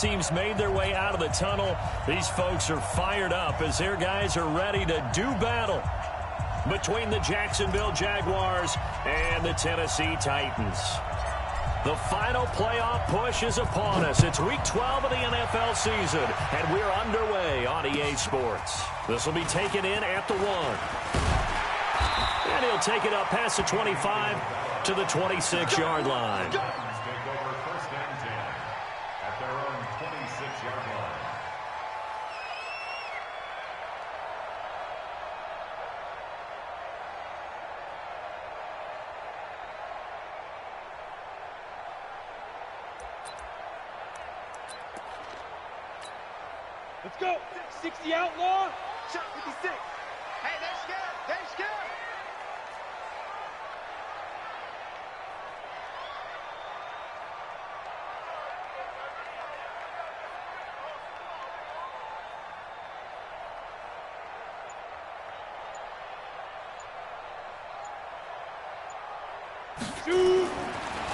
team's made their way out of the tunnel. These folks are fired up as their guys are ready to do battle between the Jacksonville Jaguars and the Tennessee Titans. The final playoff push is upon us. It's Week 12 of the NFL season, and we're underway on EA Sports. This will be taken in at the 1. And he'll take it up past the 25 to the 26-yard line. Let's go. 60 outlaw. Shot 56. Hey, they're scared. They're scared.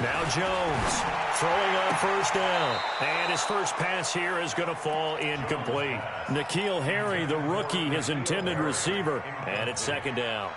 Now Jones throwing on first down. And his first pass here is going to fall incomplete. N'Keal Harry, the rookie, his intended receiver. And it's second down.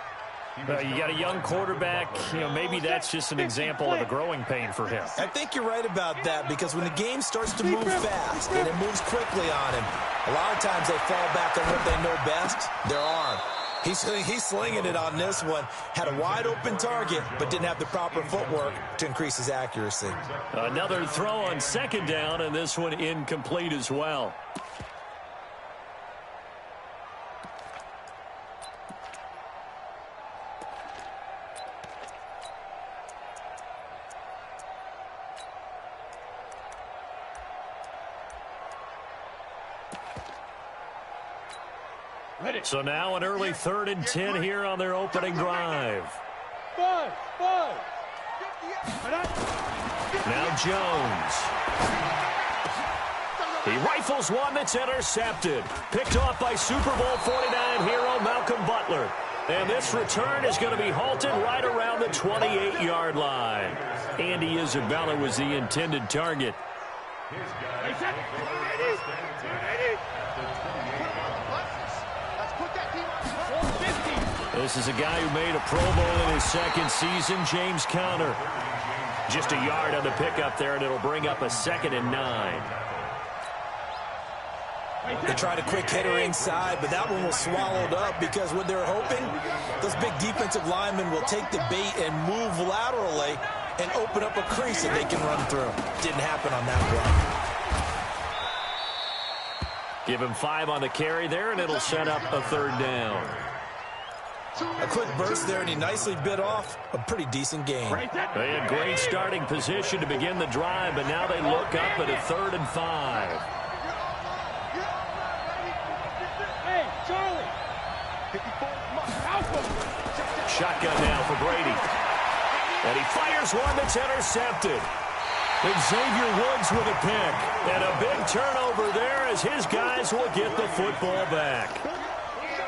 You got a young quarterback. Maybe that's just an example of a growing pain for him. I think you're right about that, because when the game starts to move fast and it moves quickly on him, a lot of times they fall back on what they know best, their arm. He's slinging it on this one. Had a wide-open target, but didn't have the proper footwork to increase his accuracy. Another throw on second down, and this one incomplete as well. So now an early 3rd and 10 here on their opening drive. Five. Now Jones. He rifles one that's intercepted. Picked off by Super Bowl 49 hero Malcolm Butler. And this return is going to be halted right around the 28-yard line. Andy Isabella was the intended target. This is a guy who made a Pro Bowl in his second season, James Conner. Just a yard on the pickup there, and it'll bring up a 2nd and 9. They tried a quick hitter inside, but that one was swallowed up because what they're hoping, those big defensive linemen will take the bait and move laterally and open up a crease that they can run through. Didn't happen on that play. Give him 5 on the carry there, and it'll set up a 3rd down. A quick burst there, and he nicely bit off a pretty decent game. They had great starting position to begin the drive, but now they look up at a 3rd and 5. Hey, Charlie. Shotgun now for Brady. And he fires one that's intercepted. And Xavier Woods with a pick. And a big turnover there as his guys will get the football back.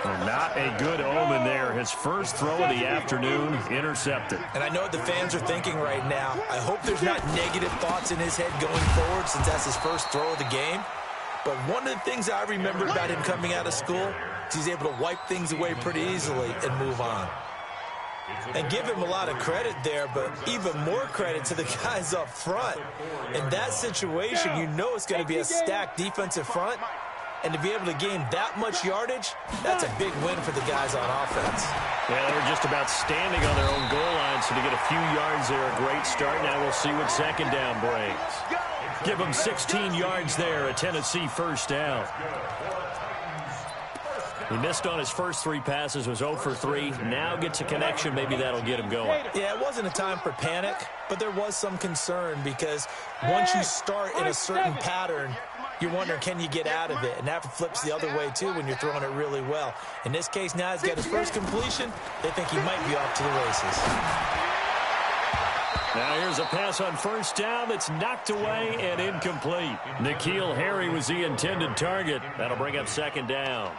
Not a good omen there. His first throw of the afternoon intercepted. And I know what the fans are thinking right now. I hope there's not negative thoughts in his head going forward since that's his first throw of the game. But one of the things I remember about him coming out of school is he's able to wipe things away pretty easily and move on. And give him a lot of credit there, but even more credit to the guys up front. In that situation, you know it's going to be a stacked defensive front. And to be able to gain that much yardage, that's a big win for the guys on offense. Yeah, they were just about standing on their own goal line, so to get a few yards there, a great start. Now we'll see what second down brings. Give them 16 yards there, a Tennessee first down. He missed on his first 3 passes, was 0 for 3. Now gets a connection. Maybe that'll get him going. Yeah, it wasn't a time for panic, but there was some concern because once you start in a certain pattern, you're wondering, can you get out of it? And that flips the other way, too, when you're throwing it really well. In this case, now he's got his first completion. They think he might be off to the races. Now here's a pass on first down that's knocked away and incomplete. N'Keal Harry was the intended target. That'll bring up second down.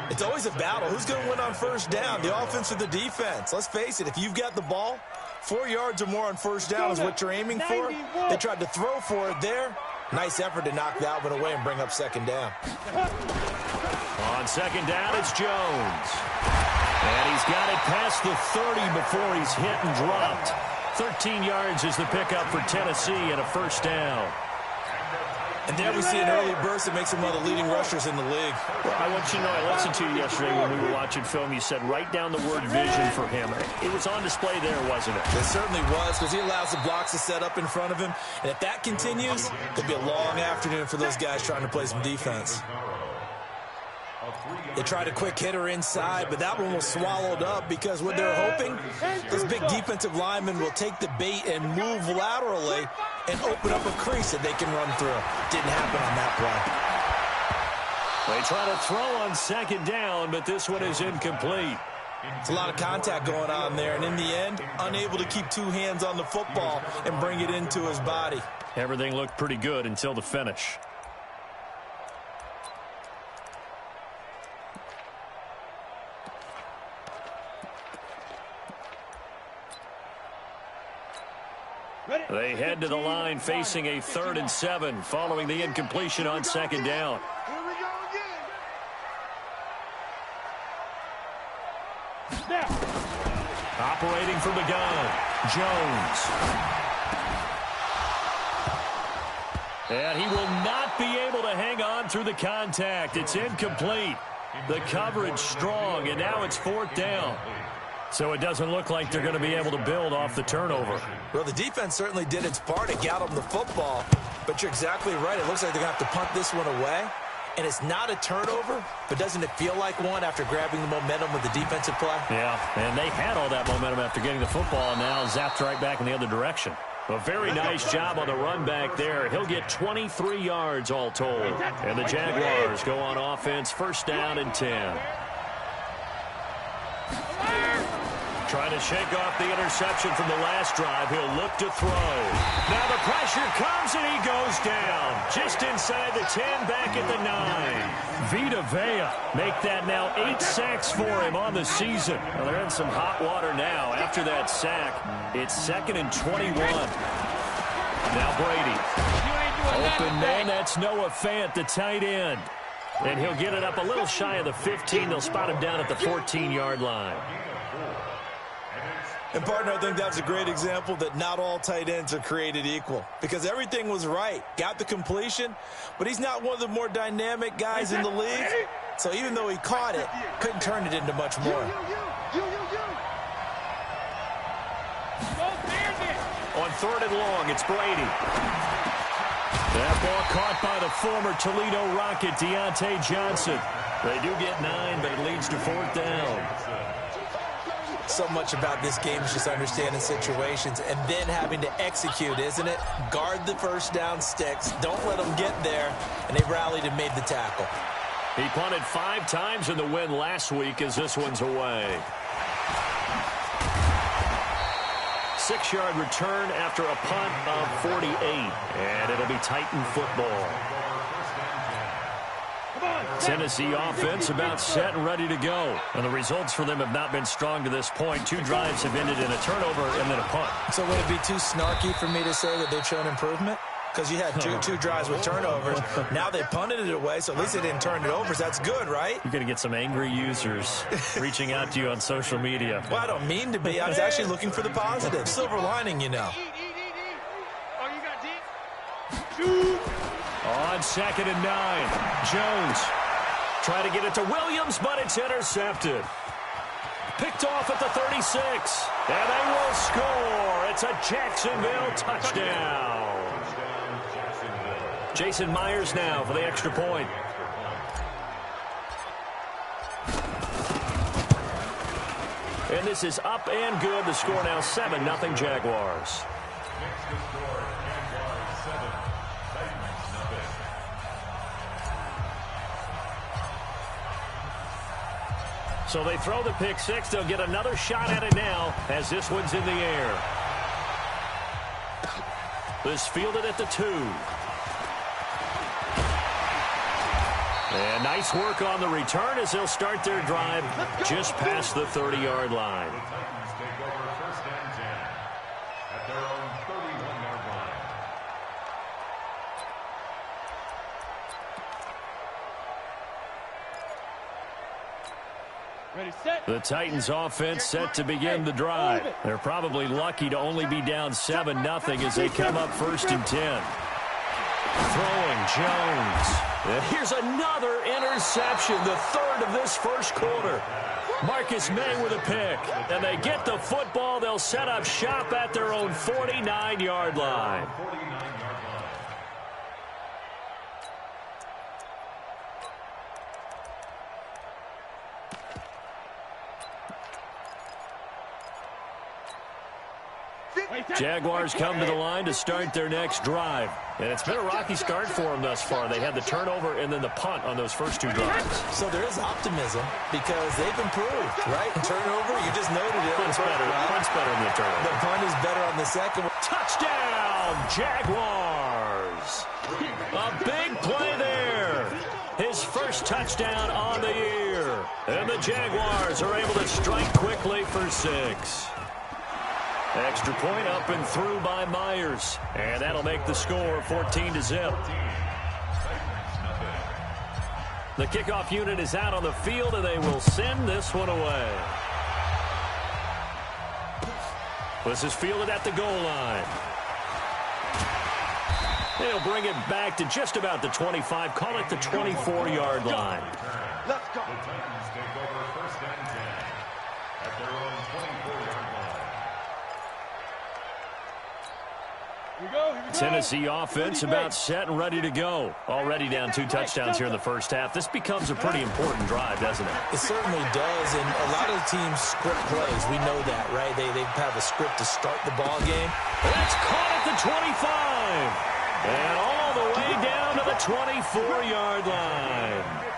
It's always a battle. Who's going to win on first down, the offense or the defense? Let's face it, if you've got the ball, 4 yards or more on first down is what you're aiming for. They tried to throw for it there, Nice effort to knock that one away and bring up second down. On second down, it's Jones. And he's got it past the 30 before he's hit and dropped. 13 yards is the pickup for Tennessee and a first down. And there we see an early burst that makes him one of the leading rushers in the league. Well, I want you to know, I listened to you yesterday when we were watching film. You said write down the word vision for him. It was on display there, wasn't it? It certainly was, because he allows the blocks to set up in front of him. And if that continues, it'll be a long afternoon for those guys trying to play some defense. They tried a quick hitter inside, but that one was swallowed up because what they're hoping, those big defensive linemen will take the bait and move laterally and open up a crease that they can run through. Didn't happen on that play. They try to throw on second down, but this one is incomplete. It's a lot of contact going on there, and in the end, unable to keep two hands on the football and bring it into his body. Everything looked pretty good until the finish. They head to the line facing a 3rd and 7 following the incompletion on second down. Here we go again. Snap. Operating from the gun, Jones. And he will not be able to hang on through the contact. It's incomplete. The coverage strong, and now it's 4th down. So it doesn't look like they're going to be able to build off the turnover. Well, the defense certainly did its part to get them the football, but you're exactly right. It looks like they're going to have to punt this one away, and it's not a turnover, but doesn't it feel like one after grabbing the momentum with the defensive play? Yeah, and they had all that momentum after getting the football, and now zapped right back in the other direction. A very nice job on the run back there. He'll get 23 yards all told. And the Jaguars go on offense, 1st down and 10. Trying to shake off the interception from the last drive. He'll look to throw. Now the pressure comes and he goes down. Just inside the 10, back at the 9. Vita Vea make that now 8 sacks for him on the season. Well, they're in some hot water now. After that sack, it's 2nd and 21. Now Brady. Open man, that's Noah Fant, the tight end. And he'll get it up a little shy of the 15. They'll spot him down at the 14-yard line. And, partner, I think that was a great example that not all tight ends are created equal, because everything was right. Got the completion, but he's not one of the more dynamic guys in the league. So even though he caught it, couldn't turn it into much more. On 3rd and long, it's Brady. That ball caught by the former Toledo Rocket, Deontay Johnson. They do get 9, but it leads to 4th down. So much about this game is just understanding situations and then having to execute, isn't it? Guard the first down sticks. Don't let them get there. And they rallied and made the tackle. He punted 5 times in the win last week as this one's away. 6-yard return after a punt of 48. And it'll be Titan football. Tennessee offense about set and ready to go. And the results for them have not been strong to this point. 2 drives have ended in a turnover and then a punt. So would it be too snarky for me to say that they've shown improvement? Because you had two drives with turnovers. Now they punted it away, so at least they didn't turn it over. So that's good, right? You're going to get some angry users reaching out to you on social media. Well, I don't mean to be. I was actually looking for the positive. Silver lining, you know. Oh, you got deep? On 2nd and 9, Jones trying to get it to Williams, but it's intercepted. Picked off at the 36, and they will score. It's a Jacksonville touchdown. Jason Myers now for the extra point. And this is up and good. The score now 7-0 Jaguars. So they throw the pick 6. They'll get another shot at it now as this one's in the air. This fielded at the 2. And nice work on the return as they'll start their drive just past the 30-yard line. Ready, set. The Titans offense set to begin the drive. They're probably lucky to only be down 7-0 as they come up 1st and 10. Throwing Jones. And here's another interception, the 3rd of this first quarter. Marcus May with a pick. And they get the football. They'll set up shop at their own 49-yard line. Jaguars come to the line to start their next drive. And it's been a rocky start for them thus far. They had the turnover and then the punt on those first 2 drives. So there is optimism because they've improved, right? Turnover, you just noted it. Punt's better. Punt's better than the turnover. The punt is better on the second one. Touchdown, Jaguars. A big play there. His first touchdown on the year. And the Jaguars are able to strike quickly for 6. Extra point up and through by Myers. And that'll make the score 14-0. The kickoff unit is out on the field, and they will send this one away. This is fielded at the goal line. They'll bring it back to just about the 25. Call it the 24-yard line. Let's go. The Titans take over 1st and 10 at their own 24-yard line. Here we go. Tennessee offense about set and ready to go. Already down 2 touchdowns here in the first half. This becomes a pretty important drive, doesn't it? It certainly does, and a lot of teams script plays. We know that, right? They have a script to start the ball game. That's caught at the 25. And all the way down to the 24-yard line.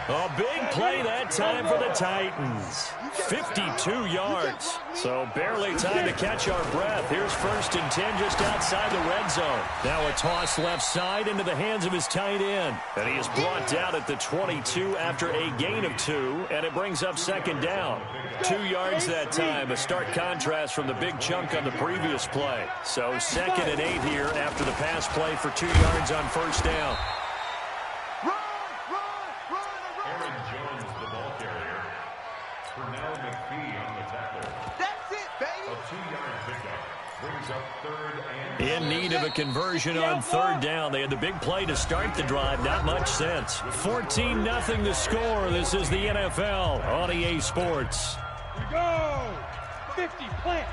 A big play that time for the Titans. 52 yards. So barely time to catch our breath. Here's 1st and 10 just outside the red zone. Now a toss left side into the hands of his tight end. And he is brought down at the 22 after a gain of 2. And it brings up 2nd down. 2 yards that time. A stark contrast from the big chunk on the previous play. So 2nd and 8 here after the pass play for 2 yards on 1st down. In need of a conversion on 3rd down. They had the big play to start the drive. Not much sense. 14-0 the score. This is the NFL on EA Sports. Here we go. 50, plant.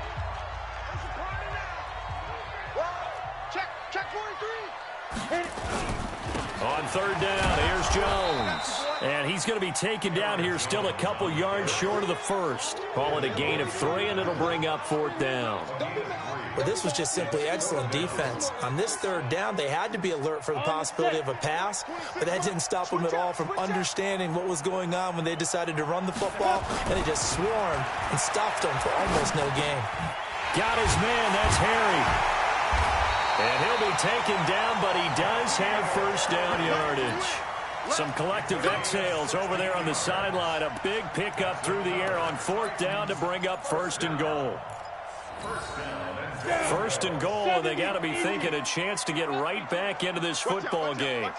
Check 43. On 3rd down, here's Jones. And he's going to be taken down here still a couple yards short of the 1st. Call it a gain of 3, and it'll bring up 4th down. Well, this was just simply excellent defense. On this 3rd down, they had to be alert for the possibility of a pass, but that didn't stop them at all from understanding what was going on when they decided to run the football, and they just swarmed and stopped them for almost no gain. Got his man. That's Harry. And he'll be taken down, but he does have 1st down yardage. Some collective exhales over there on the sideline. A big pickup through the air on 4th down to bring up 1st and goal. 1st and goal, and they got to be thinking a chance to get right back into this football game.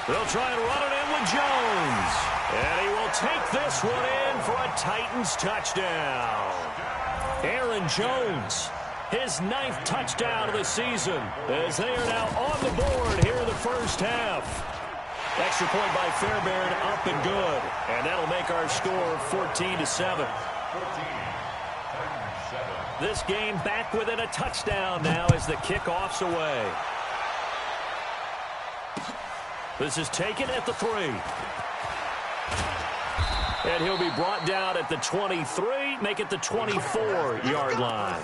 They'll try and run it in with Jones. And he will take this one in for a Titans touchdown. Aaron Jones, his 9th touchdown of the season, as they are now on the board here in the first half. Extra point by Fairbairn, up and good. And that'll make our score 14-7. This game back within a touchdown now as the kickoff's away. This is taken at the 3. And he'll be brought down at the 23, make it the 24-yard line.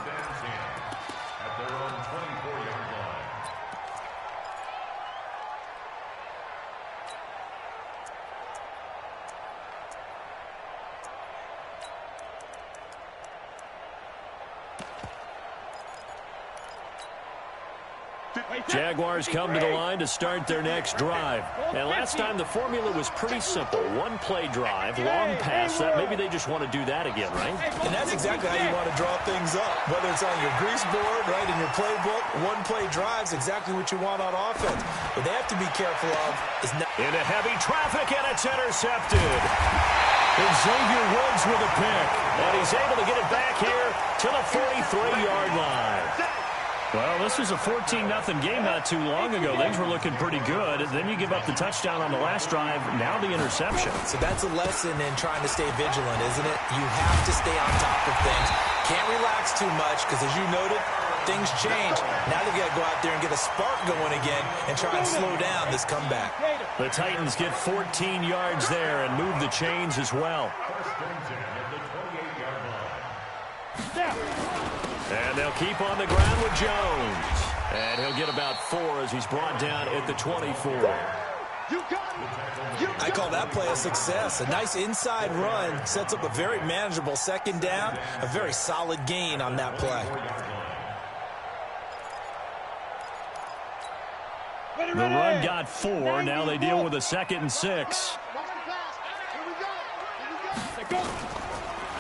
Jaguars come to the line to start their next drive. And last time the formula was pretty simple. One-play drive, long pass. That maybe they just want to do that again, right? And that's exactly how you want to draw things up. Whether it's on your grease board, right, in your playbook, one-play drive's exactly what you want on offense. What they have to be careful of is not... Into heavy traffic, and it's intercepted. Xavier Woods with a pick. And he's able to get it back here to the 43-yard line. Well, this was a 14-0 game not too long ago. Things were looking pretty good. Then you give up the touchdown on the last drive. Now the interception. So that's a lesson in trying to stay vigilant, isn't it? You have to stay on top of things. Can't relax too much because, as you noted, things change. Now they've got to go out there and get a spark going again and try and slow down this comeback. The Titans get 14 yards there and move the chains as well. And they'll keep on the ground with Jones. And he'll get about 4 as he's brought down at the 24. I call that play a success. A nice inside run sets up a very manageable second down. A very solid gain on that play. The run got 4. Now they deal with a 2nd and 6.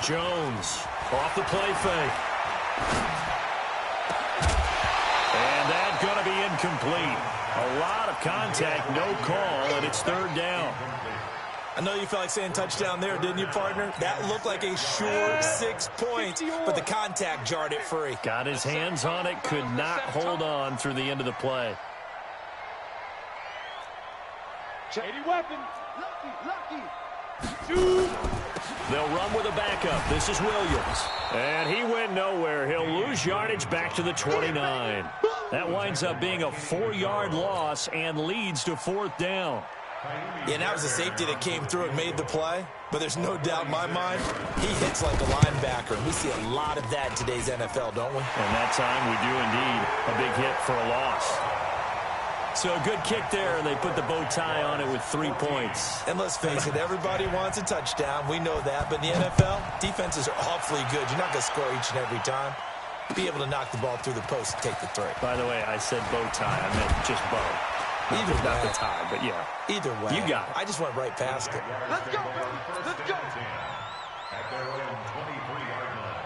Jones off the play fake. And that's going to be incomplete. A lot of contact, no call, and it's 3rd down. I know you felt like saying touchdown there, didn't you, partner? That looked like a sure 6 points, but the contact jarred it free. Got his hands on it, could not hold on through the end of the play. Shady weapon. Lucky. They'll run with a backup. This is Williams. And he went nowhere. He'll lose yardage back to the 29. That winds up being a 4-yard loss and leads to 4th down. Yeah, and that was a safety that came through and made the play. But there's no doubt in my mind, he hits like a linebacker. And we see a lot of that in today's NFL, don't we? And that time we do indeed. A big hit for a loss. So a good kick there, and they put the bow tie on it with 3 points. And let's face it, everybody wants a touchdown. We know that. But in the NFL, defenses are awfully good. You're not going to score each and every time. Be able to knock the ball through the post and take the throw. By the way, I said bow tie. I meant just bow. Either way. Not the tie, but yeah. Either way. You got it. I just went right past it. Let's go. Let's go. At their own 23-yard line.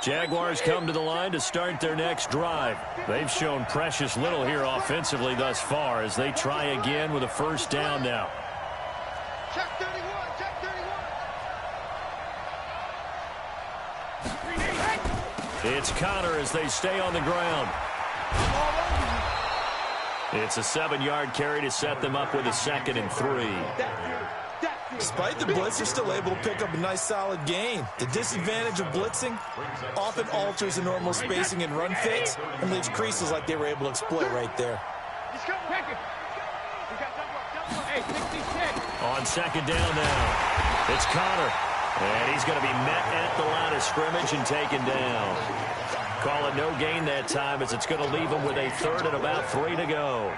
Jaguars come to the line to start their next drive. They've shown precious little here offensively thus far as they try again with a 1st down now. Check 31. Check 31. It's Connor as they stay on the ground. It's a 7-yard carry to set them up with a 2nd and 3. Despite the blitz, they're still able to pick up a nice solid gain. The disadvantage of blitzing often alters the normal spacing and run fits and leaves creases like they were able to exploit right there. On 2nd down now, it's Connor. And he's going to be met at the line of scrimmage and taken down. Call it no gain that time as it's going to leave him with a 3rd and about 3 to go.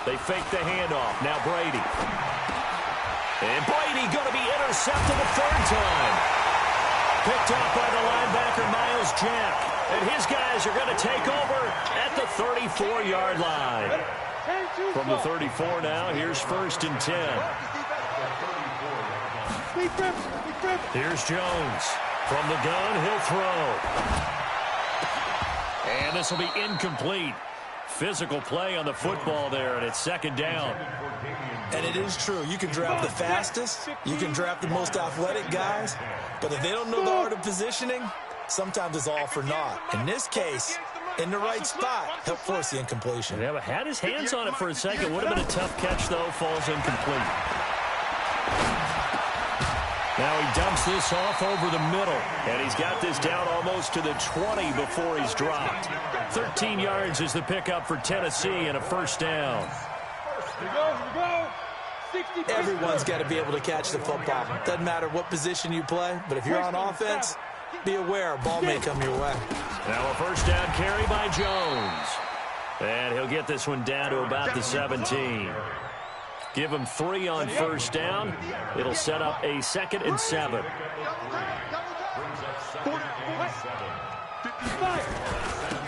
They fake the handoff. Now Brady. And Brady going to be intercepted a 3rd time. Picked off by the linebacker, Miles Jack. And his guys are going to take over at the 34-yard line. From the 34 now, here's 1st and 10. Here's Jones. From the gun, he'll throw. And this will be incomplete. Physical play on the football there, and it's 2nd down. And it is true. You can draft the fastest. You can draft the most athletic guys. But if they don't know the art of positioning, sometimes it's all for naught. In this case, in the right spot, help force the incompletion. Yeah, but had his hands on it for a second. Would have been a tough catch, though. Falls incomplete. Now he dumps this off over the middle. And he's got this down almost to the 20 before he's dropped. 13 yards is the pickup for Tennessee and a 1st down. Here we go. Everyone's got to be able to catch the football. Doesn't matter what position you play, but if you're on offense, be aware a ball may come your way. Now a 1st down carry by Jones. And he'll get this one down to about the 17. Give him 3 on first down. It'll set up a 2nd and 7.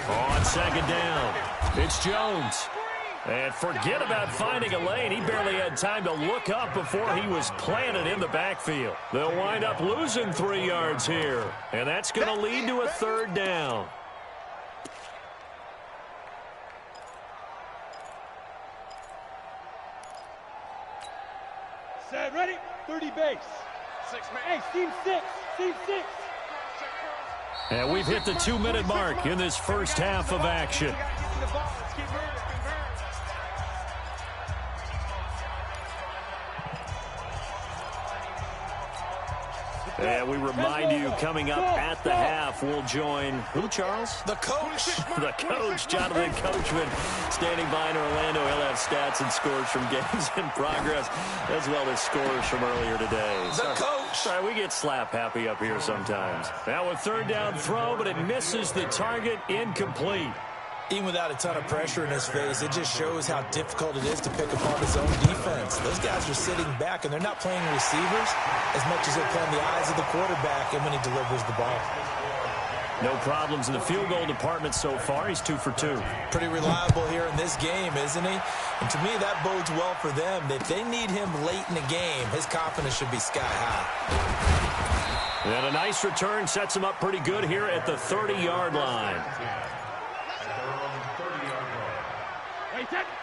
On 2nd down, it's Jones. And forget about finding a lane. He barely had time to look up before he was planted in the backfield. They'll wind up losing 3 yards here. And that's going to lead to a 3rd down. Set, ready, 30 base. 6 man. Hey, team 6, team 6. And we've hit the 2-minute mark in this first half of action. And we remind you, coming up at the half, we'll join, who, Charles? The coach. The coach, Jonathan Coachman, standing by in Orlando. He'll have stats and scores from games in progress, as well as scores from earlier today. The coach. Sorry, we get slap happy up here sometimes. Now a 3rd down throw, but it misses the target, incomplete. Even without a ton of pressure in his face, it just shows how difficult it is to pick apart his own defense. Those guys are sitting back, and they're not playing receivers as much as they're playing the eyes of the quarterback and when he delivers the ball. No problems in the field goal department so far. He's 2 for 2. Pretty reliable here in this game, isn't he? And to me, that bodes well for them. If they need him late in the game, his confidence should be sky high. And a nice return sets him up pretty good here at the 30-yard line.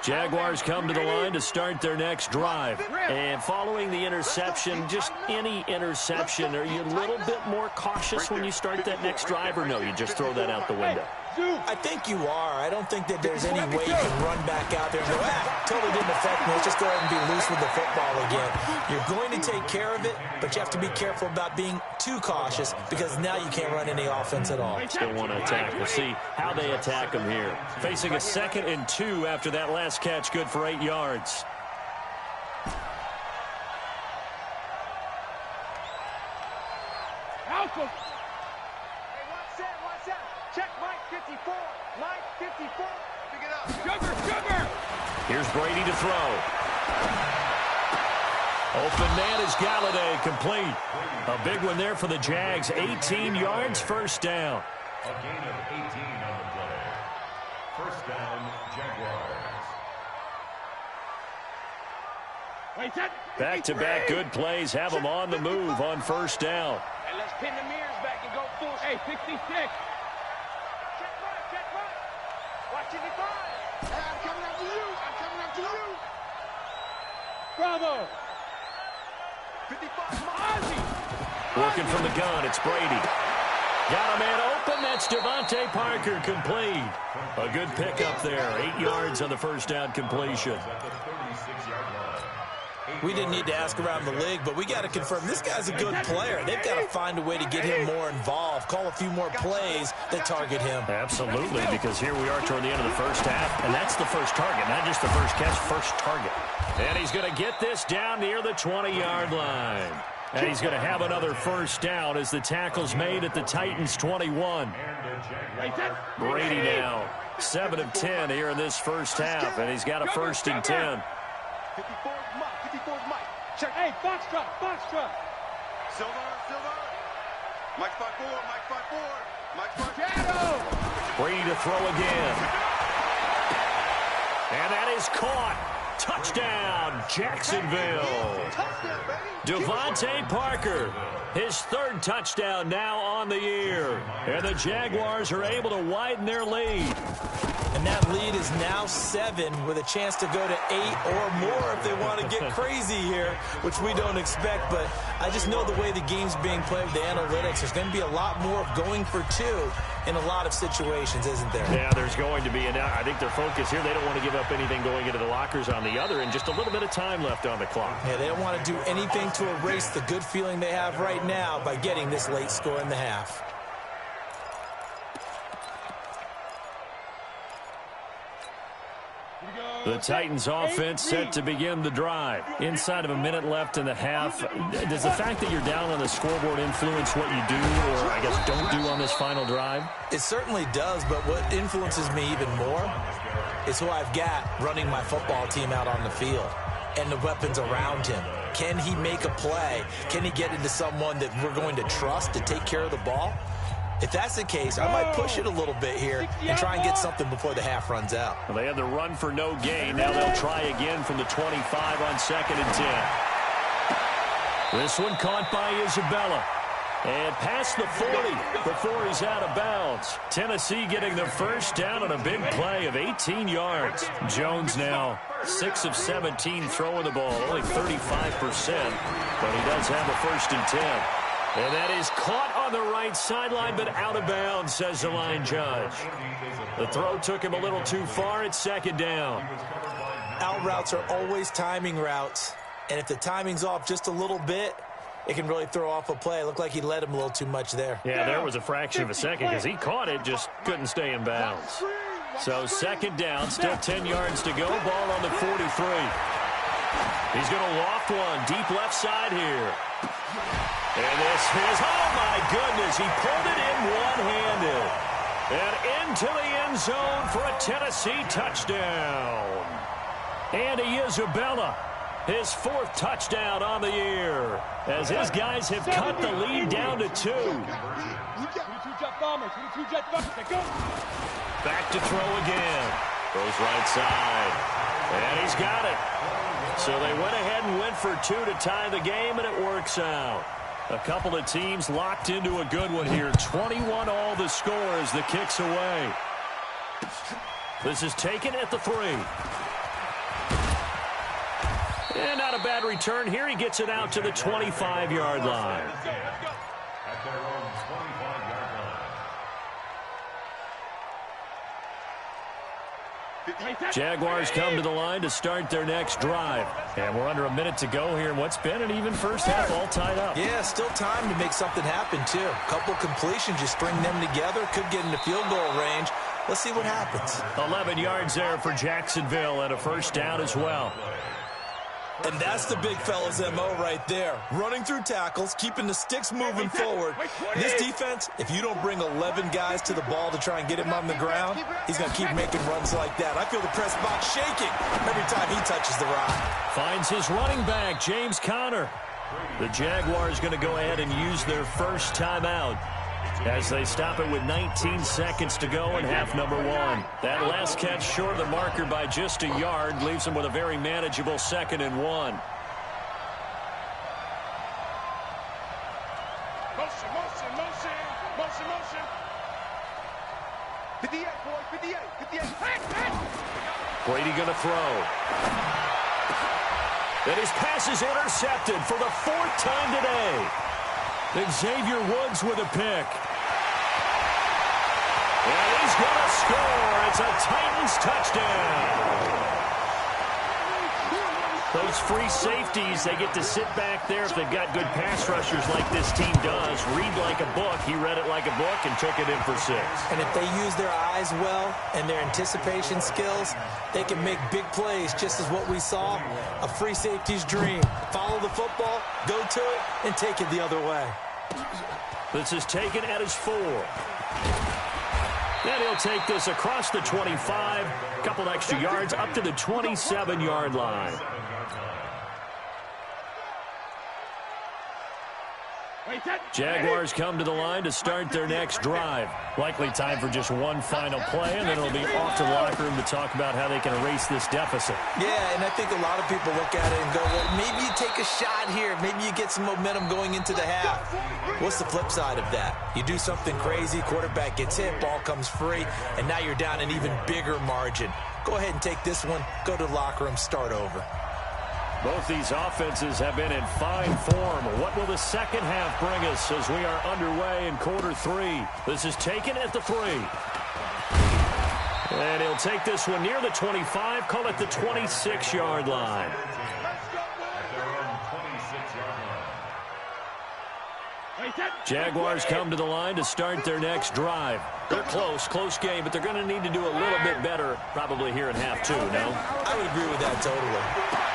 Jaguars come to the line to start their next drive. And following the interception, just any interception, are you a little bit more cautious when you start that next drive, or no, you just throw that out the window? I think you are. I don't think that there's any way you can run back out there and go, totally didn't affect me. Let's just go ahead and be loose with the football again. You're going to take care of it, but you have to be careful about being too cautious because now you can't run any offense at all. Still want to attack. We'll see how they attack him here. Facing a 2nd and 2 after that last catch, good for 8 yards. Check Mike 54. Mike 54. Pick it up. Sugar. Here's Brady to throw. Open man is Galladay, complete. A big one there for the Jags. 18 yards, 1st down. A gain of 18 on the play. 1st down, Jaguars. Back-to-back good plays have them on the move on 1st down. And let's pin the mirrors back and go full. Hey, 66. Watch it, hey, I'm coming up to you. I'm coming up to you. Bravo. 55. Ozzy. Working from the gun, it's Brady. Got a man open. That's Devontae Parker, complete. A good pickup there. 8 yards on the 1st down completion. At the 36-yard line. We didn't need to ask around the league, but we got to confirm this guy's a good player. They've got to find a way to get him more involved, call a few more plays that target him. Absolutely, because here we are toward the end of the first half, and that's the first target, not just the first catch, first target. And he's going to get this down near the 20-yard line. And he's going to have another 1st down as the tackle's made at the Titans' 21. Brady now 7 of 10 here in this first half, and he's got a 1st and 10. 54's Mike. Check. Hey, Foxtrot. Silver. Mike 5-4. Mike 5-4. Shadow. Brady to throw again. And that is caught. Touchdown, Jacksonville. Touchdown, baby. Devontae Parker, his 3rd touchdown now on the year. And the Jaguars are able to widen their lead. And that lead is now 7 with a chance to go to 8 or more if they want to get crazy here, which we don't expect. But I just know the way the game's being played with the analytics, there's going to be a lot more going for 2 in a lot of situations, isn't there? Yeah, there's going to be. And I think their focus here, they don't want to give up anything going into the lockers on the other, and just a little bit of time left on the clock. Yeah, they don't want to do anything to erase the good feeling they have right now by getting this late score in the half. The Titans offense set to begin the drive. Inside of a minute left in the half. Does the fact that you're down on the scoreboard influence what you do, or I guess don't do on this final drive? It certainly does, but what influences me even more is who I've got running my football team out on the field and the weapons around him. Can he make a play? Can he get into someone that we're going to trust to take care of the ball? If that's the case, I might push it a little bit here and try and get something before the half runs out. Well, they had the run for no gain. Now they'll try again from the 25 on 2nd and 10. This one caught by Isabella. And past the 40 before he's out of bounds. Tennessee getting the first down on a big play of 18 yards. Jones now 6 of 17 throwing the ball, only 35%. But he does have a 1st and 10. And that is caught on the right sideline, but out of bounds, says the line judge. The throw took him a little too far. It's 2nd down. Out routes are always timing routes. And if the timing's off just a little bit, it can really throw off a play. It looked like he led him a little too much there. Yeah, there was a fraction of a second because he caught it, just couldn't stay in bounds. So 2nd down, still 10 yards to go. Ball on the 43. He's going to loft one deep left side here. And this is, oh my goodness, he pulled it in one-handed. And into the end zone for a Tennessee touchdown. Andy Isabella, his 4th touchdown on the year, as his guys have cut the lead down to 2. Back to throw again. Goes right side. And he's got it. So they went ahead and went for 2 to tie the game, and it works out. A couple of teams locked into a good one here. 21 all the score as the kick's away. This is taken at the 3. And not a bad return here. He gets it out to the 25-yard line. At their own 25-yard line. Jaguars come to the line to start their next drive. And we're under a minute to go here in what's been an even first half, all tied up. Yeah, still time to make something happen, too. A couple completions, you string them together, could get into field goal range. Let's see what happens. 11 yards there for Jacksonville and a 1st down as well. And that's the big fella's MO right there. Running through tackles, keeping the sticks moving forward. This defense, if you don't bring 11 guys to the ball to try and get him on the ground, he's going to keep making runs like that. I feel the press box shaking every time he touches the rock. Finds his running back, James Conner. The Jaguars going to go ahead and use their first timeout as they stop it with 19 seconds to go in half number 1. That last catch short of the marker by just a yard leaves them with a very manageable 2nd and 1. Motion, motion, motion, motion, motion. 58, boy, 58, 58. Brady going to throw. And his pass is intercepted for the 4th time today. Xavier Woods with a pick. And he's going to score. It's a Titans touchdown. Those free safeties, they get to sit back there if they've got good pass rushers like this team does. Read like a book. He read it like a book and took it in for 6. And if they use their eyes well and their anticipation skills, they can make big plays, just as what we saw. A free safety's dream. Follow the football, go to it, and take it the other way. This is taken at his 4. And he'll take this across the 25. A couple extra yards up to the 27-yard line. Jaguars come to the line to start their next drive. Likely time for just one final play, and then it'll be off to the locker room to talk about how they can erase this deficit. Yeah, and I think a lot of people look at it and go, well, maybe you take a shot here. Maybe you get some momentum going into the half. What's the flip side of that? You do something crazy, quarterback gets hit, ball comes free, and now you're down an even bigger margin. Go ahead and take this one, go to the locker room, start over. Both these offenses have been in fine form. What will the second half bring us as we are underway in quarter 3? This is taken at the 3. And he'll take this one near the 25, call it the 26-yard line. Jaguars come to the line to start their next drive. They're close game, but they're going to need to do a little bit better probably here in half 2, no? I would agree with that totally.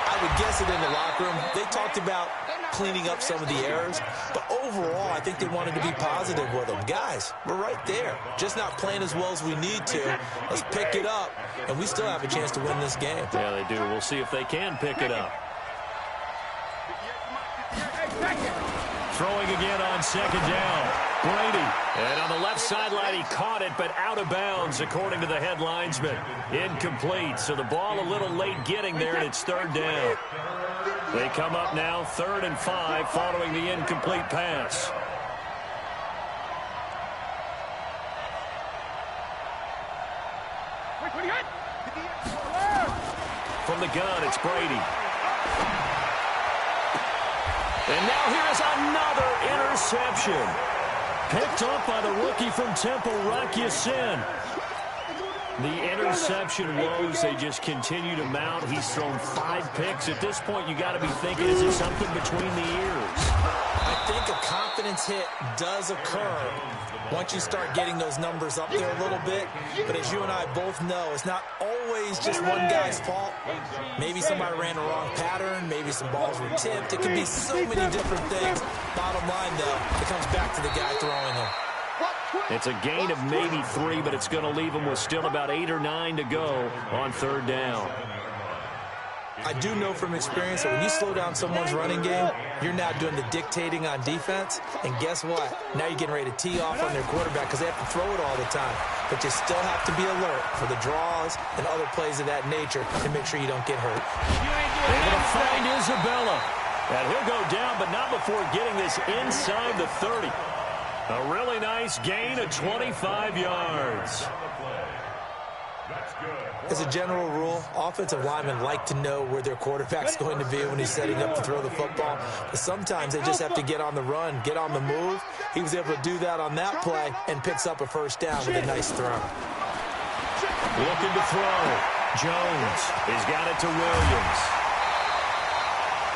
I I would guess it in the locker room. They talked about cleaning up some of the errors, but overall, I think they wanted to be positive with them. Guys, we're right there. Just not playing as well as we need to. Let's pick it up, and we still have a chance to win this game. Yeah, they do. We'll see if they can pick it up. Throwing again on second down. Brady. And on the left sideline, he caught it, but out of bounds, according to the head linesman. Incomplete. So the ball a little late getting there, and it's third down. They come up now 3rd and 5 following the incomplete pass. From the gun, it's Brady. And now here is another interception. Picked up by the rookie from Temple, Rock Ya-Sin. The interception woes, they just continue to mount. He's thrown 5 picks. At this point, you got to be thinking, is it something between the ears? I think a confidence hit does occur once you start getting those numbers up there a little bit. But as you and I both know, it's not always just one guy's fault. Maybe somebody ran the wrong pattern. Maybe some balls were tipped. It could be so many different things. Bottom line, though, it comes back to the guy throwing them. It's a gain of maybe 3, but it's going to leave him with still about 8 or 9 to go on third down. I do know from experience that when you slow down someone's running game, you're now doing the dictating on defense. And guess what? Now you're getting ready to tee off on their quarterback because they have to throw it all the time. But you still have to be alert for the draws and other plays of that nature to make sure you don't get hurt. Able to find Isabella. And he'll go down, but not before getting this inside the 30. A really nice gain of 25 yards. As a general rule, offensive linemen like to know where their quarterback's going to be when he's setting up to throw the football. But sometimes they just have to get on the run, get on the move. He was able to do that on that play and picks up a first down with a nice throw. Looking to throw. Jones has got it to Williams.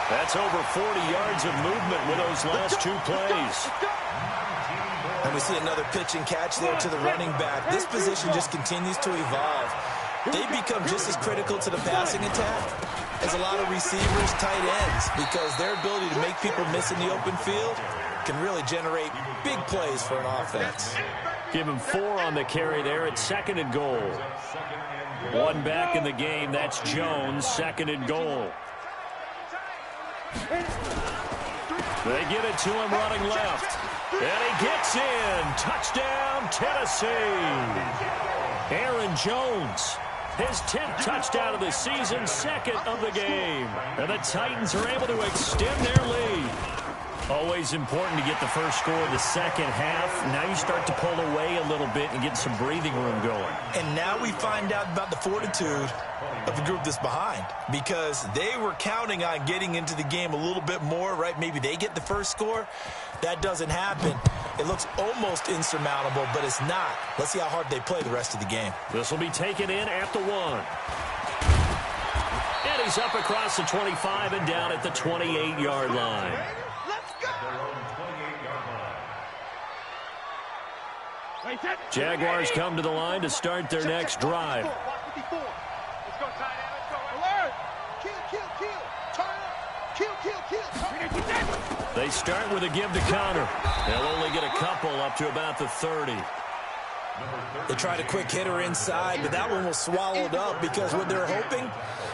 That's over 40 yards of movement with those last 2 plays. And we see another pitch and catch there to the running back. This position just continues to evolve. They become just as critical to the passing attack as a lot of receivers, tight ends, because their ability to make people miss in the open field can really generate big plays for an offense. Give him 4 on the carry there at 2nd and goal. 1 back in the game. That's Jones, 2nd and goal. They get it to him running left. And he gets in. Touchdown, Tennessee. Aaron Jones, his 10th touchdown of the season, 2nd of the game. And the Titans are able to extend their lead. Always important to get the first score of the second half. Now you start to pull away a little bit and get some breathing room going. And now we find out about the fortitude of the group that's behind, because they were counting on getting into the game a little bit more, right? Maybe they get the first score. That doesn't happen. It looks almost insurmountable, but it's not. Let's see how hard they play the rest of the game. This will be taken in at the 1. And he's up across the 25 and down at the 28-yard line. Jaguars come to the line to start their next drive. They start with a give to Connor. They'll only get a couple up to about the 30. They tried a quick hitter inside, but that one was swallowed up because what they're hoping,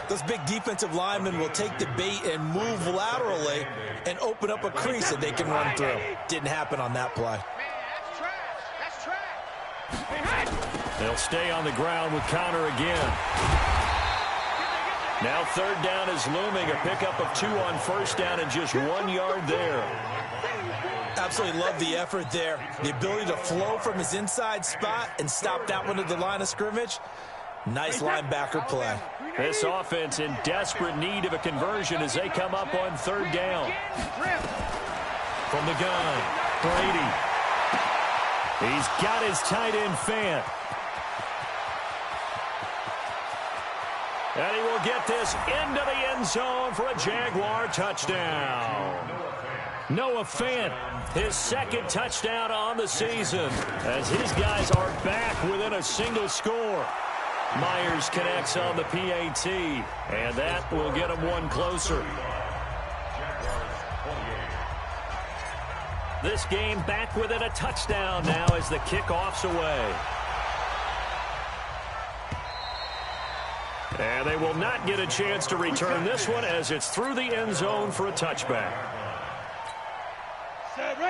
those big defensive linemen will take the bait and move laterally and open up a crease that they can run through. Didn't happen on that play. They'll stay on the ground with Connor again. Now 3rd down is looming. A pickup of 2 on 1st down and just 1 yard there. Absolutely love the effort there. The ability to flow from his inside spot and stop that one at the line of scrimmage. Nice linebacker play. This offense in desperate need of a conversion as they come up on 3rd down. From the gun, Brady. He's got his tight end Fant. And he will get this into the end zone for a Jaguar touchdown. Noah Fant, his 2nd touchdown on the season, as his guys are back within a single score. Myers connects on the PAT, and that will get him one closer. This game back within a touchdown now as the kickoff's away. And they will not get a chance to return this one as it's through the end zone for a touchback.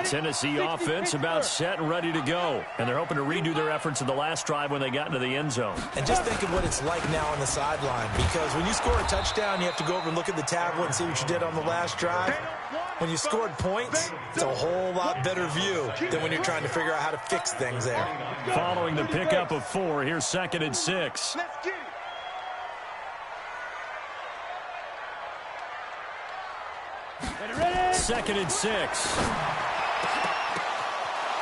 Tennessee offense about set and ready to go. And they're hoping to redo their efforts in the last drive when they got into the end zone. And just think of what it's like now on the sideline, because when you score a touchdown, you have to go over and look at the tablet and see what you did on the last drive. When you scored points, it's a whole lot better view than when you're trying to figure out how to fix things there. Following the pickup of 4, here's 2nd and 6. Second and 6.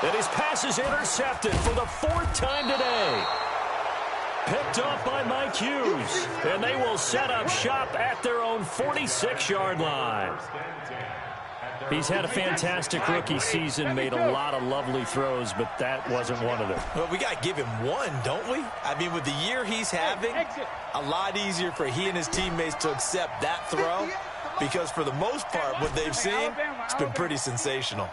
And his pass is intercepted for the 4th time today. Picked off by Mike Hughes. And they will set up shop at their own 46-yard line. He's had a fantastic rookie season, made a lot of lovely throws, but that wasn't one of them. Well, we got to give him one, don't we? I mean, with the year he's having, a lot easier for he and his teammates to accept that throw, because for the most part, what they've seen, it's been pretty sensational.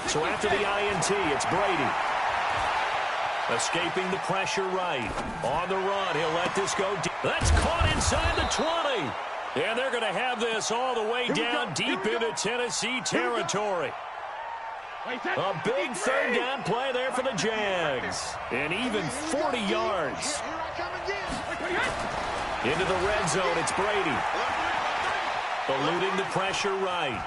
So after the INT, it's Brady. Escaping the pressure right. On the run, he'll let this go deep. That's caught inside the 20. And they're going to have this all the way down deep into Tennessee territory. A big 3rd down play there for the Jags. And even 40 yards. Into the red zone, it's Brady. Eluding the pressure right.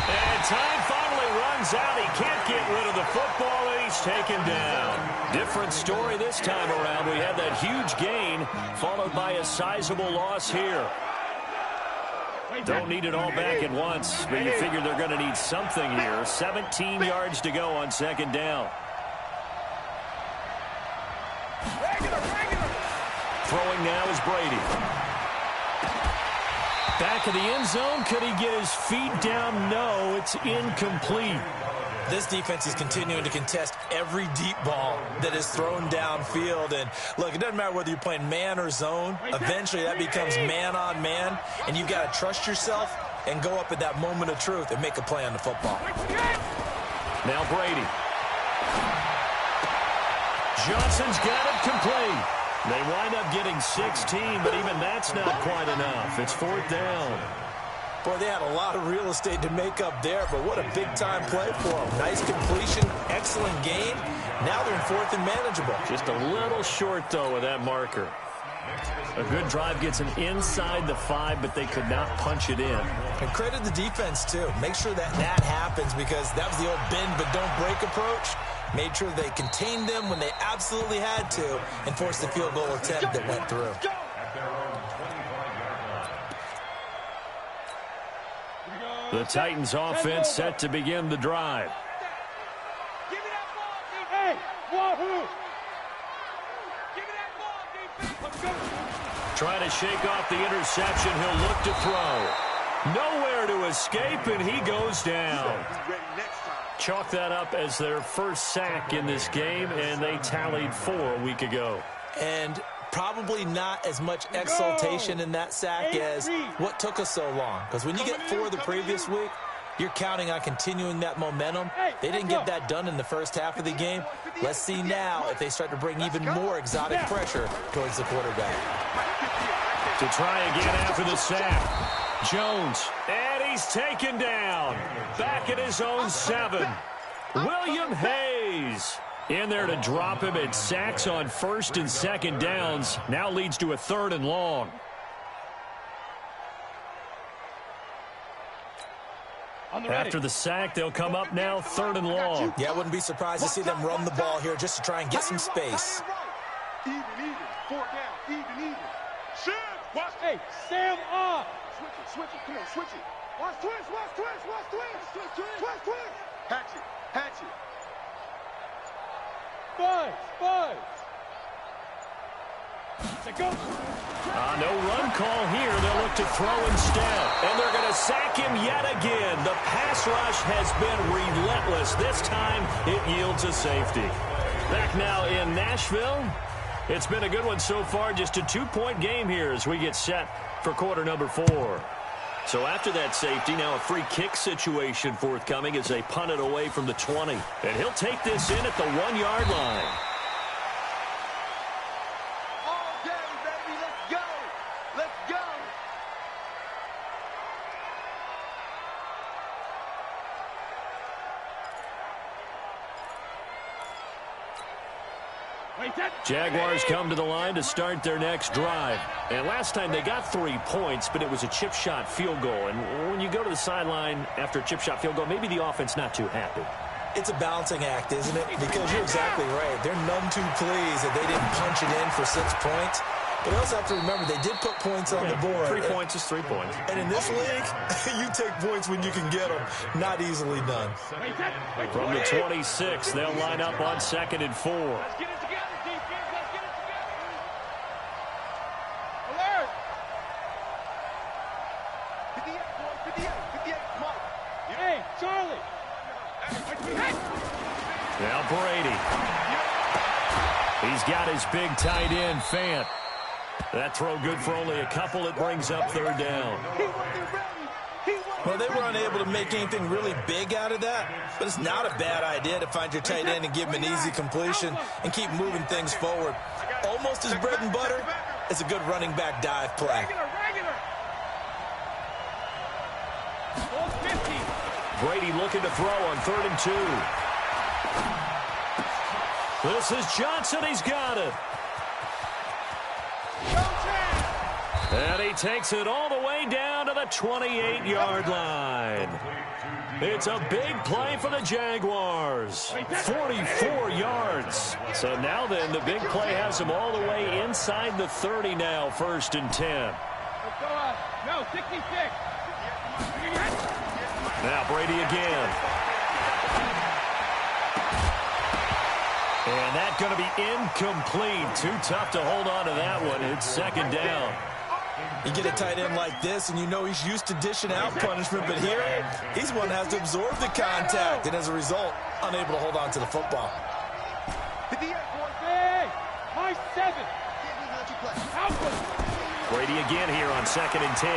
And time finally runs out. He can't get rid of the football, and he's taken down. Different story this time around. We had that huge gain, followed by a sizable loss here. Don't need it all back at once, but you figure they're going to need something here. 17 yards to go on 2nd down. Throwing now is Brady. Back of the end zone. Could he get his feet down? No, it's incomplete. This defense is continuing to contest every deep ball that is thrown downfield. And, look, it doesn't matter whether you're playing man or zone. Eventually, that becomes man-on-man, and you've got to trust yourself and go up at that moment of truth and make a play on the football. Now Brady. Johnson's got it complete. They wind up getting 16, but even that's not quite enough. It's 4th down. Boy, they had a lot of real estate to make up there, but what a big-time play for them. Nice completion, excellent game. Now they're in 4th and manageable. Just a little short, though, with that marker. A good drive gets them inside the 5, but they could not punch it in. And credit the defense, too. Make sure that happens, because that was the old bend but don't break approach. Made sure they contained them when they absolutely had to and forced the field goal attempt that went through. The Titans offense set to begin the drive. Hey, Wahoo! Give me that ball, defense. Trying to shake off the interception. He'll look to throw. Nowhere to escape, and he goes down. Chalk that up as their first sack in this game, and they tallied 4 a week ago. And probably not as much exultation in that sack as what took us so long. Because when you get 4 the previous week, you're counting on continuing that momentum. They didn't get that done in the first half of the game. Let's see now if they start to bring even more exotic pressure towards the quarterback. To try again after the sack. Jones, and he's taken down. Back at his own 7. William Hayes in there to drop him. At sacks on 1st and 2nd downs. Now leads to a 3rd and long. After the sack, they'll come up now 3rd and long. Yeah, I wouldn't be surprised to see them run the ball here just to try and get some space. Even, 4 down, even. Shit, watch. Hey, Sam off. Switch it, come on, switch it. Watch twist. Hatch it. Buzz. No run call here. They'll look to throw instead. And they're going to sack him yet again. The pass rush has been relentless. This time it yields a safety. Back now in Nashville. It's been a good one so far. Just a 2-point game here as we get set for quarter number 4. So after that safety, now a free kick situation forthcoming as they punt it away from the 20. And he'll take this in at the 1-yard line. Jaguars come to the line to start their next drive. And last time they got 3 points, but it was a chip shot field goal. And when you go to the sideline after a chip shot field goal, maybe the offense not too happy. It's a balancing act, isn't it? Because you're exactly right. They're none too pleased that they didn't punch it in for 6 points. But also have to remember, they did put points on the board. 3 points is 3 points. And in this league, you take points when you can get them. Not easily done. From the 26, they'll line up on 2nd and 4. Let's get it together, defense. Let's get it together. Alert! 58, boys, 58, 58, come on. Hey, Charlie. Now Brady. He's got his big tight end, Fant. That throw good for only a couple. It brings up 3rd down. Well, they were unable to make anything really big out of that, but it's not a bad idea to find your tight end and give him an easy completion and keep moving things forward. Almost as bread and butter as a good running back dive play. Brady looking to throw on 3rd and 2. This is Johnson. He's got it. And he takes it all the way down to the 28-yard line. It's a big play for the Jaguars. 44 yards. So now then, the big play has them all the way inside the 30 now, 1st and 10. No, 66. Now Brady again. And that's going to be incomplete. Too tough to hold on to that one. It's 2nd down. You get a tight end like this, and you know he's used to dishing out punishment, but here, he's one that has to absorb the contact, and as a result, unable to hold on to the football. Hey, my 7. Brady again here on 2nd and 10.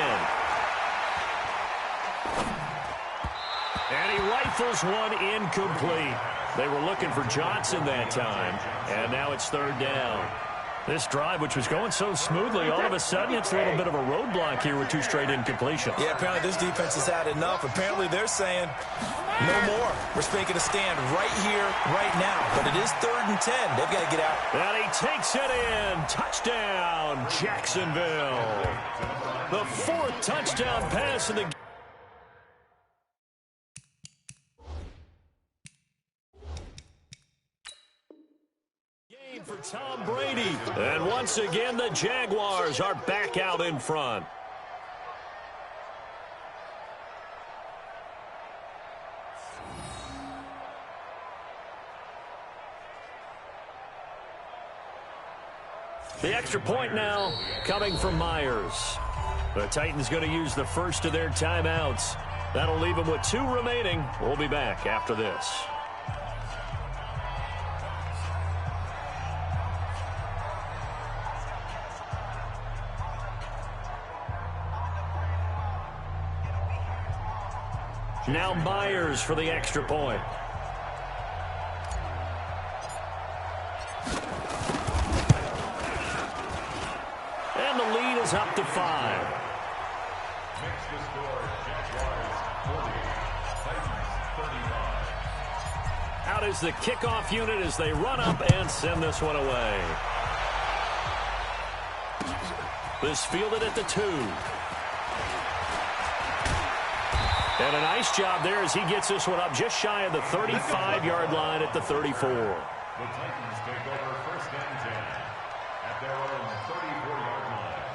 And he rifles one incomplete. They were looking for Johnson that time, and now it's 3rd down. This drive, which was going so smoothly, all of a sudden it's a little bit of a roadblock here with 2 straight incompletions. Yeah, apparently this defense has had enough. Apparently they're saying, no more. We're making a stand right here, right now. But it is 3rd and 10. They've got to get out. And he takes it in. Touchdown, Jacksonville. The 4th touchdown pass of the game. For Tom Brady. And once again, the Jaguars are back out in front. The extra point now coming from Myers. The Titans going to use the first of their timeouts. That'll leave them with 2 remaining. We'll be back after this. Now Myers for the extra point. And the lead is up to 5. Makes the score Jaguars 40, Titans 35. Out is the kickoff unit as they run up and send this one away. This fielded at the 2. And a nice job there as he gets this one up just shy of the 35-yard line at the 34. The Titans take over 1st and 10 at their own 34-yard line.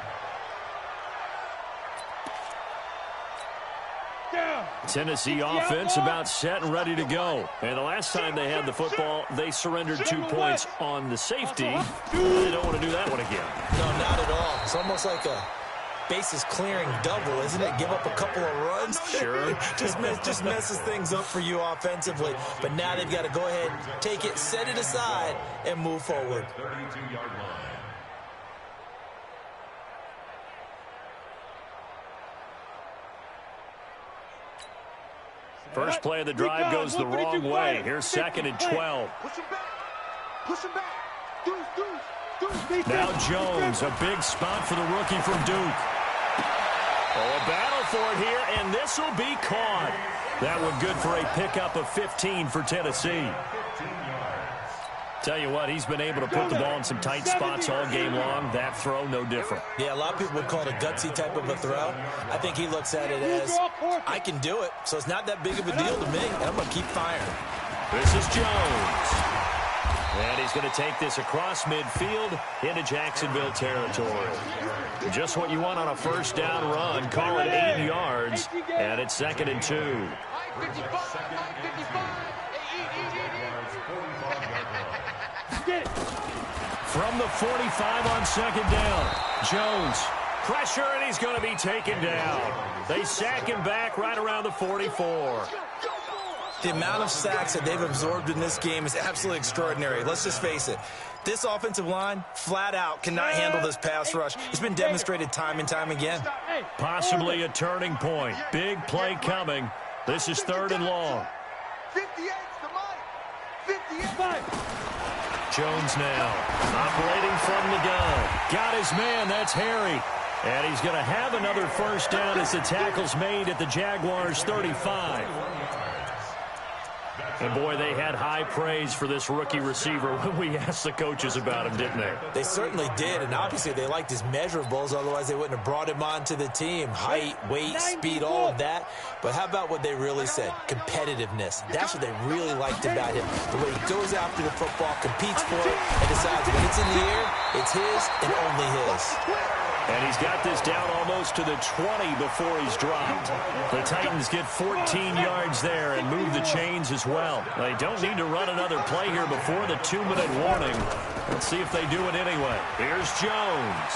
Tennessee offense about set and ready to go. And the last time they had the football, they surrendered 2 points on the safety. They don't want to do that one again. No, not at all. It's almost like a bases clearing double, isn't it? Give up a couple of runs. Sure. just messes things up for you offensively. But now they've got to go ahead, take it, set it aside, and move forward. 32-yard line. First play of the drive goes the wrong way. Here's 2nd and 12. Push him back. Push him back. Deuce. Now Jones, a big spot for the rookie from Duke. Oh, a battle for it here, and this will be caught. That one good for a pickup of 15 for Tennessee. Tell you what, he's been able to put the ball in some tight spots all game long. That throw, no different. Yeah, a lot of people would call it a gutsy type of a throw. I think he looks at it as, I can do it, so it's not that big of a deal to me, and I'm going to keep firing. This is Jones. And he's going to take this across midfield into Jacksonville territory. Just what you want on a first down run. Call it 8 yards, and it's 2nd and 2. From the 45 on 2nd down. Jones, pressure, and he's going to be taken down. They sack him back right around the 44. The amount of sacks that they've absorbed in this game is absolutely extraordinary. Let's just face it. This offensive line, flat out, cannot handle this pass rush. It's been demonstrated time and time again. Possibly a turning point. Big play coming. This is 3rd and long. 58's the money. 58. Jones now operating from the gun. Got his man. That's Harry. And he's going to have another first down as the tackle's made at the Jaguars' 35. And, boy, they had high praise for this rookie receiver when we asked the coaches about him, didn't they? They certainly did, and obviously they liked his measurables, otherwise they wouldn't have brought him onto the team. Height, weight, speed, all of that. But how about what they really said? Competitiveness. That's what they really liked about him. The way he goes after the football, competes for it, and decides when it's in the air, it's his and only his. And he's got this down almost to the 20 before he's dropped. The Titans get 14 yards there and move the chains as well. They don't need to run another play here before the 2-minute warning. Let's see if they do it anyway. Here's Jones.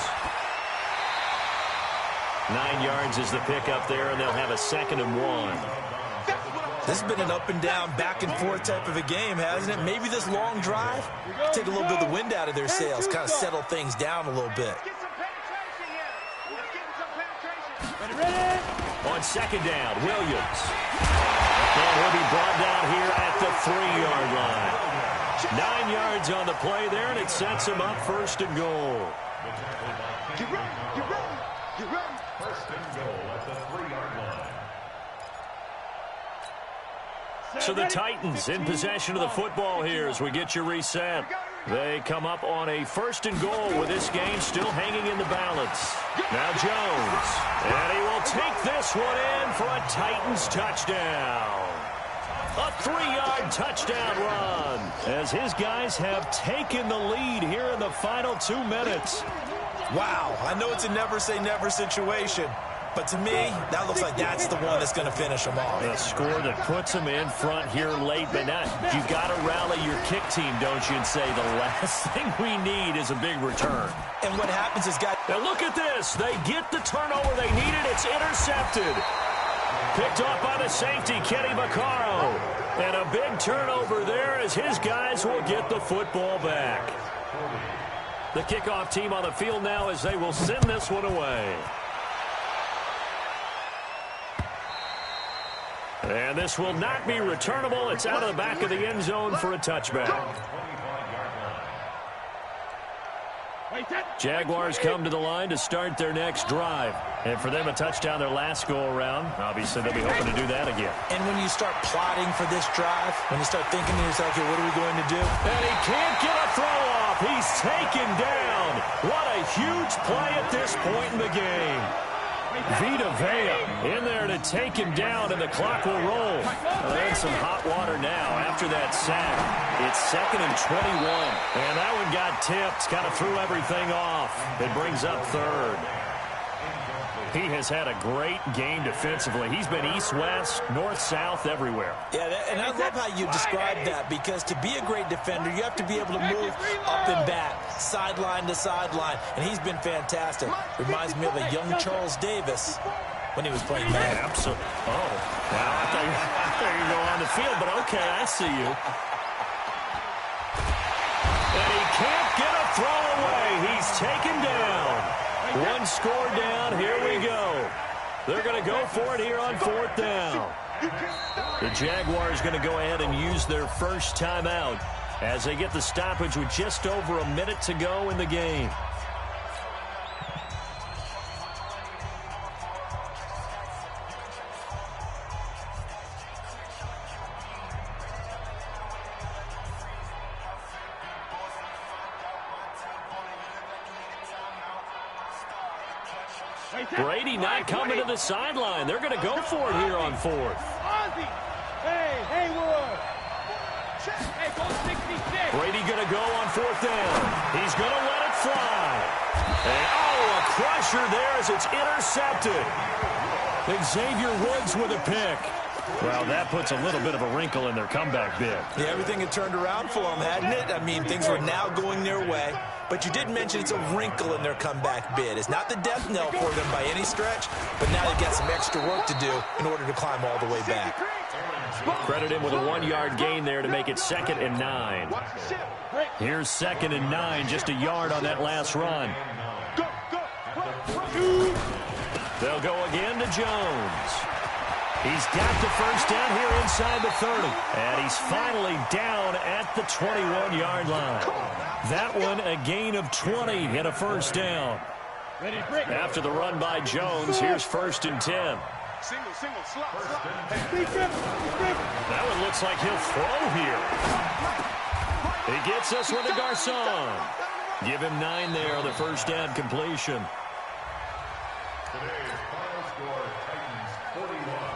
9 yards is the pickup there, and they'll have a 2nd and 1. This has been an up-and-down, back-and-forth type of a game, hasn't it? Maybe this long drive, take a little bit of the wind out of their sails, kind of settle things down a little bit. On 2nd down, Williams. And he'll be brought down here at the 3-yard line. 9 yards on the play there, and it sets him up 1st and goal. Get ready. First and goal at the 3-yard line. So the Titans in possession of the football here as we get you reset. They come up on a 1st and goal with this game still hanging in the balance. Now Jones, and he will take this one in for a Titans touchdown. A 3-yard touchdown run as his guys have taken the lead here in the final 2 minutes. Wow, I know it's a never-say-never situation, but to me, that looks like that's the one that's going to finish them off. A score that puts them in front here late, but now you got to rally your kick team, don't you, and say the last thing we need is a big return. And what happens is, guys... Now look at this. They get the turnover they needed. It's intercepted. Picked off by the safety, Kenny Vaccaro. And a big turnover there as his guys will get the football back. The kickoff team on the field now as they will send this one away. And this will not be returnable. It's out of the back of the end zone for a touchback. Jaguars come to the line to start their next drive. And for them, a touchdown their last go-around. Obviously, they'll be hoping to do that again. And when you start plotting for this drive, when you start thinking to yourself, okay, what are we going to do? And he can't get a throw off. He's taken down. What a huge play at this point in the game. Vita Vea in there to take him down, and the clock will roll. They're in some hot water now after that sack. It's 2nd and 21, and that one got tipped, kind of threw everything off. It brings up 3rd. He has had a great game defensively. He's been east-west, north-south, everywhere. Yeah, and I love how you describe that, because to be a great defender, you have to be able to move up and back, sideline to sideline, and he's been fantastic. Reminds me of a young Charles Davis when he was playing back. Yeah, absolutely. Oh, wow. I thought you go on the field, but okay, I see you. And he can't get a throw away. He's taken down. One score down. Here we go. They're going to go for it here on 4th down. The Jaguars going to go ahead and use their first timeout as they get the stoppage with just over a minute to go in the game. Brady not coming to the sideline. They're going to go for it here on 4th. Hey, Haywood. Hey, go 66. Brady going to go on 4th down. He's going to let it fly. And, oh, a crusher there as it's intercepted. Xavier Woods with a pick. Well, that puts a little bit of a wrinkle in their comeback bid. Yeah, everything had turned around for them, hadn't it? I mean, things were now going their way. But you did mention it's a wrinkle in their comeback bid. It's not the death knell for them by any stretch, but now they've got some extra work to do in order to climb all the way back. Credit him with a 1-yard gain there to make it 2nd and 9. Here's 2nd and 9, just a yard on that last run. They'll go again to Jones. He's got the first down here inside the 30. And he's finally down at the 21-yard line. That one a gain of 20 and a first down. After the run by Jones, here's 1st and 10. Single, slot. That one looks like he'll throw here. He gets us with a Garcon. Give him 9 there on the first down completion. Today's final score, Titans 41.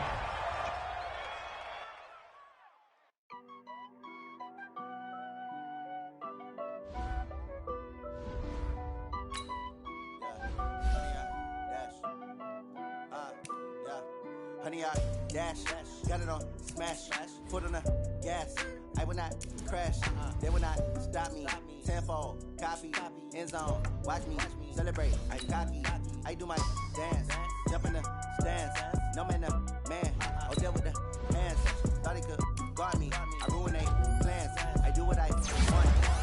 Honey, I dash, got it on smash, foot on the gas. I will not crash, they will not stop me. Tenfold, copy, end zone, watch me celebrate. I copy, I do my dance, jump in the stands. No man, man, oh deal with the hands. Thought he could guard me, I ruin they plans. I do what I want,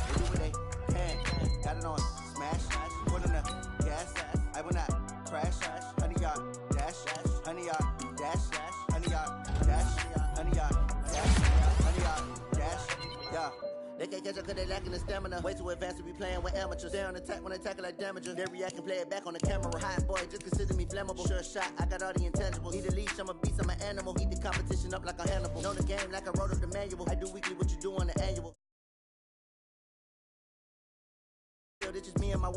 they do what they can. Got it on smash, foot on the gas. I will not crash, honey, y'all dash, honey, y'all. Dash, honey, y'all, dash, honey, y'all, dash, honey, y'all, dash, yeah. They can't catch up cause they lacking the stamina. Way too advanced to be playing with amateurs. Stay on attack when I tackle like damager. They react and play it back on the camera. Hot boy, just consider me flammable. Sure shot, I got all the intangibles. Need a leash, I'm a beast, I'm an animal. Eat the competition up like a Hannibal. Know the game like I wrote up the manual. I do weekly what you do on the annual. This is me and my